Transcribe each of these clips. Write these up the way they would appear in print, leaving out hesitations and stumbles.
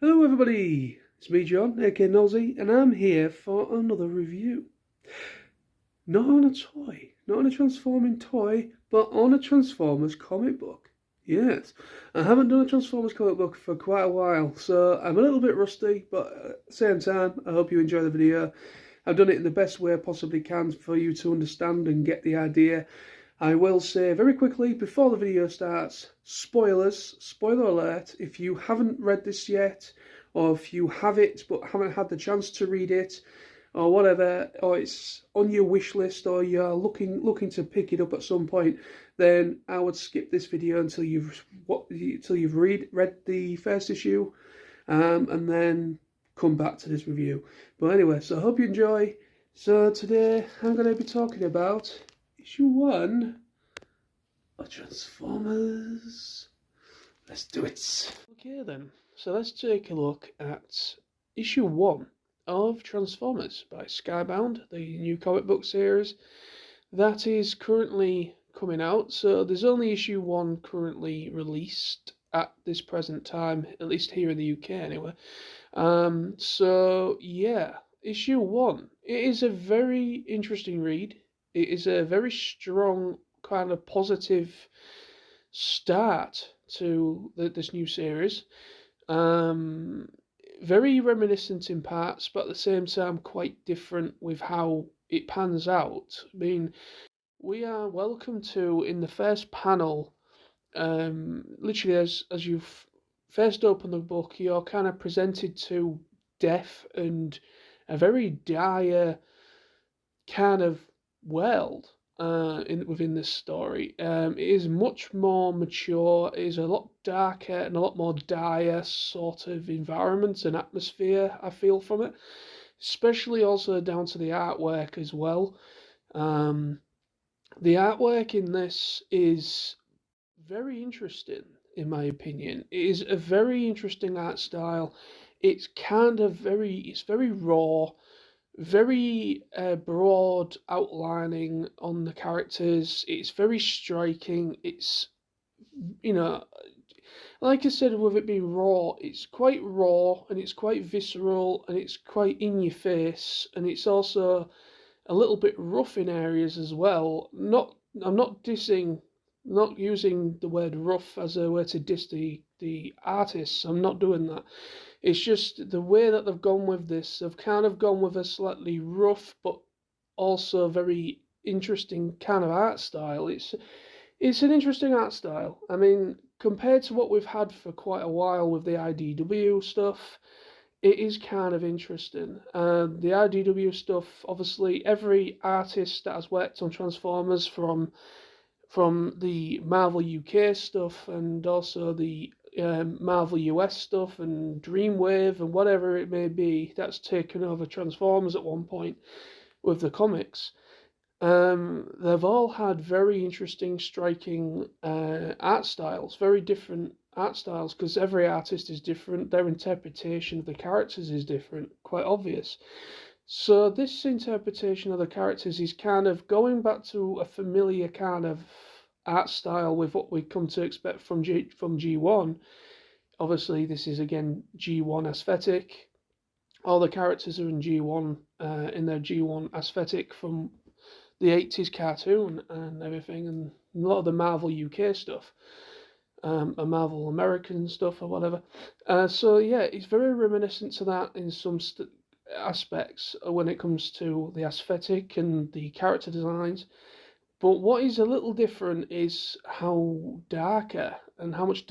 Hello everybody, it's me John, aka Nosy, and I'm here for another review. Not on a toy, not on a transforming toy, but on a Transformers comic book. Yes, I haven't done a Transformers comic book for quite a while, so I'm a little bit rusty, but at the same time, I hope you enjoy the video. I've done it in the best way I possibly can for you to understand and get the idea. I will say very quickly before the video starts, spoilers, spoiler alert, if you haven't read this yet, or if you have it but haven't had the chance to read it, or whatever, or it's on your wish list, or you're looking to pick it up at some point, then I would skip this video until you've read the first issue, and then come back to this review. But anyway, so I hope you enjoy. So today I'm going to be talking about issue 1 of Transformers. Let's do it. Okay then, so let's take a look at issue 1 of Transformers by Skybound, the new comic book series that is currently coming out. So there's only issue 1 currently released at this present time, at least here in the UK anyway. So yeah, issue 1. It is a very interesting read. It is a very strong kind of positive start to this new series. Very reminiscent in parts, but at the same time quite different with how it pans out. I mean, we are welcome to, in the first panel, literally as you first open the book, you're kind of presented to death and a very dire kind of world within this story. It is much more mature. It is a lot darker and a lot more dire sort of environment and atmosphere I feel from it, especially also down to the artwork as well. The artwork in this is very interesting, in my opinion. It is a very interesting art style. It's very raw, very broad outlining on the characters. It's very striking. It's, like I said, with it being raw, it's quite raw and it's quite visceral and it's quite in your face, and it's also a little bit rough in areas as well. I'm not using the word rough as a way to diss the artists. I'm not doing that. It's just the way that they've gone with this. They've kind of gone with a slightly rough but also very interesting kind of art style. It's an interesting art style. I mean, compared to what we've had for quite a while with the IDW stuff, it is kind of interesting. The IDW stuff, obviously, every artist that has worked on Transformers from the Marvel UK stuff and also the Marvel US stuff and Dreamwave and whatever it may be, that's taken over Transformers at one point with the comics. They've all had very interesting, striking art styles, very different art styles, because every artist is different. Their interpretation of the characters is different, quite obvious. So this interpretation of the characters is kind of going back to a familiar kind of art style with what we come to expect from G1. Obviously, this is again G1 aesthetic. All the characters are in G1, in their G1 aesthetic from the 80s cartoon and everything, and a lot of the Marvel UK stuff, and Marvel American stuff or whatever. So yeah, it's very reminiscent to that in some aspects when it comes to the aesthetic and the character designs. But what is a little different is how darker and how much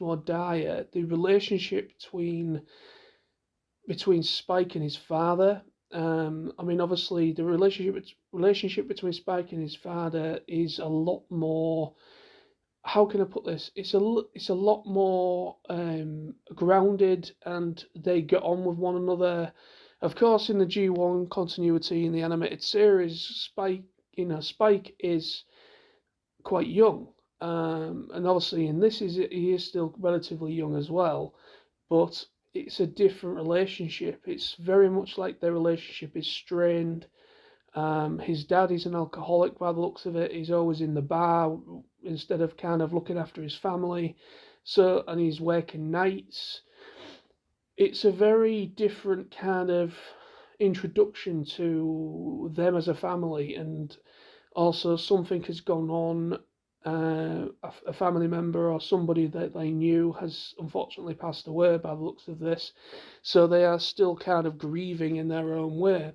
more dire the relationship between Spike and his father. I mean, obviously, the relationship between Spike and his father is a lot more. How can I put this? It's a lot more grounded, and they get on with one another. Of course, in the G1 continuity in the animated series, Spike is quite young, and obviously in this he is still relatively young as well, but it's a different relationship. It's very much like their relationship is strained. His dad is an alcoholic by the looks of it. He's always in the bar instead of kind of looking after his family. So, and he's working nights. it's a very different kind of introduction to them as a family, and also something has gone on. A family member or somebody that they knew has unfortunately passed away by the looks of this, so they are still kind of grieving in their own way.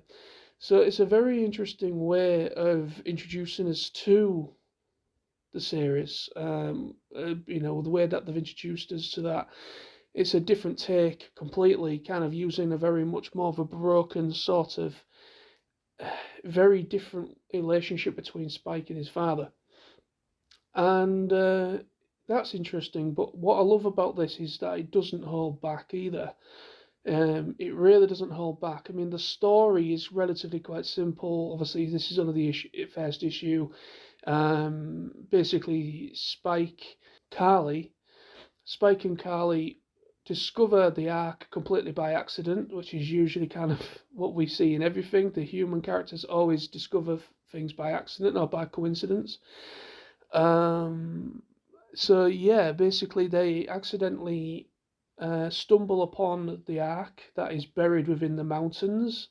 So it's a very interesting way of introducing us to the series. The way that they've introduced us to that, it's a different take completely, kind of using a very much more of a broken sort of very different relationship between Spike and his father. And that's interesting. But what I love about this is that it doesn't hold back either. It really doesn't hold back. I mean, the story is relatively quite simple. Obviously, this is only first issue. Basically, Spike and Carly discover the Ark completely by accident, which is usually kind of what we see in everything. The human characters always discover things by accident or by coincidence. So yeah, basically they accidentally stumble upon the Ark that is buried within the mountains.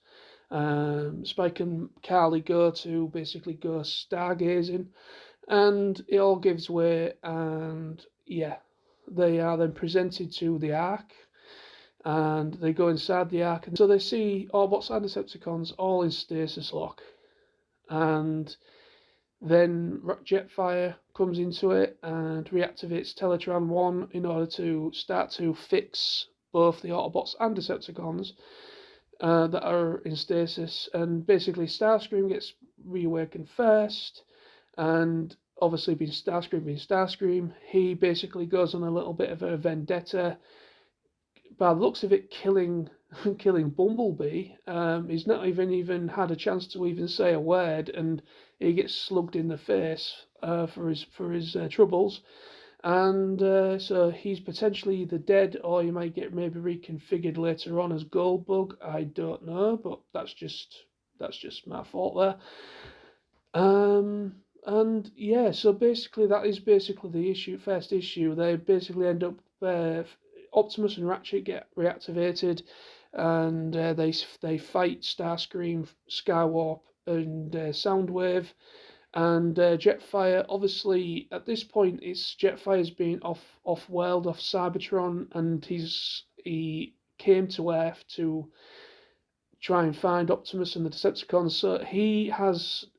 Spike and Carly go to basically go stargazing, and it all gives way, and yeah, they are then presented to the Ark, and they go inside the Ark, and so they see Autobots and Decepticons all in stasis lock, and then Jetfire comes into it and reactivates Teletran 1 in order to start to fix both the Autobots and Decepticons that are in stasis. And basically Starscream gets reawakened first, and obviously being Starscream, he basically goes on a little bit of a vendetta. By the looks of it, killing Bumblebee. He's not even had a chance to even say a word, and he gets slugged in the face for his troubles. And so he's potentially either dead, or he might get maybe reconfigured later on as Goldbug. I don't know, but that's just my thought there. And yeah, so basically that is basically the first issue. They basically end up Optimus and Ratchet get reactivated, and they fight Starscream, Skywarp, and Soundwave, and Jetfire. Obviously, at this point, it's Jetfire's been off world, off Cybertron, and he came to Earth to try and find Optimus and the Decepticons. So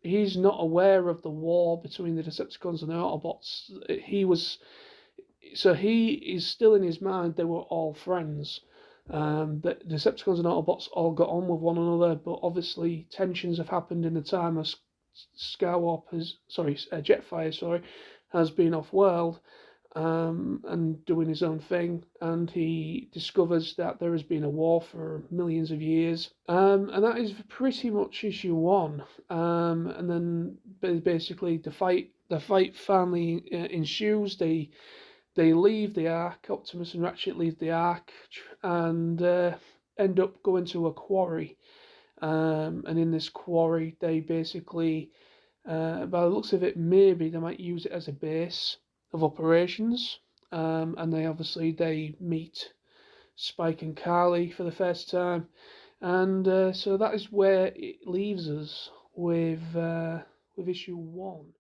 he's not aware of the war between the Decepticons and the Autobots. He is still in his mind they were all friends. The Decepticons and Autobots all got on with one another, but obviously tensions have happened in the time as Jetfire has been off world and doing his own thing, and he discovers that there has been a war for millions of years, and that is pretty much issue 1. And then basically the fight finally ensues. They leave the Ark. Optimus and Ratchet leave the Ark and end up going to a quarry. And in this quarry, they basically, by the looks of it, maybe they might use it as a base of operations. And they meet Spike and Carly for the first time. And so that is where it leaves us with issue 1.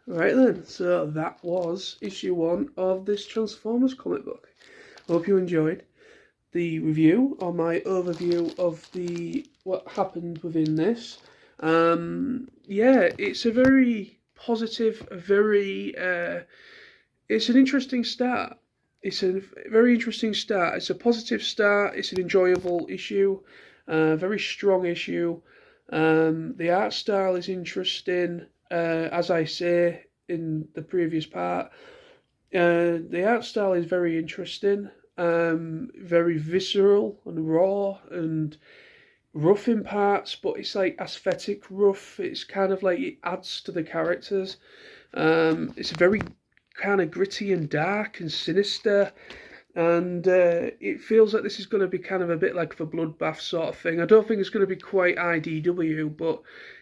Right then, so that was issue 1 of this Transformers comic book. Hope you enjoyed the review or my overview of what happened within this. Yeah, it's a very positive, it's an interesting start. It's a very interesting start. It's a positive start. It's an enjoyable issue, very strong issue. The art style is interesting. As I say in the previous part, the art style is very interesting, very visceral and raw and rough in parts, but it's like aesthetic rough. It's kind of like it adds to the characters. It's very kind of gritty and dark and sinister, and it feels like this is going to be kind of a bit like a bloodbath sort of thing. I don't think it's going to be quite IDW, but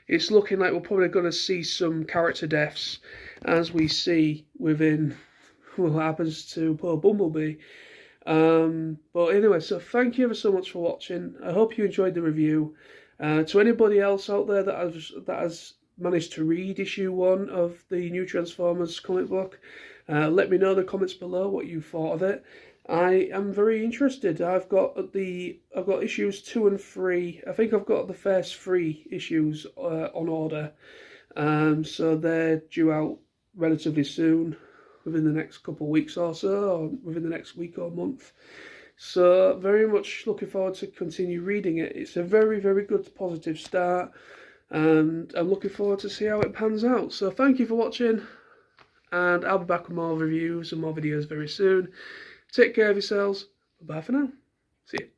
it's looking like we're probably going to see some character deaths, as we see within what happens to poor Bumblebee. But anyway, so thank you ever so much for watching. I hope you enjoyed the review. To anybody else out there that has managed to read issue 1 of the new Transformers comic book, let me know in the comments below what you thought of it. I am very interested. I've got issues 2 and 3. I think I've got the first 3 issues on order. So they're due out relatively soon, within the next couple of weeks or so, or within the next week or month. So very much looking forward to continue reading it. It's a very, very good positive start, and I'm looking forward to see how it pans out. So thank you for watching, and I'll be back with more reviews and more videos very soon. Take care of yourselves. Bye for now. See you.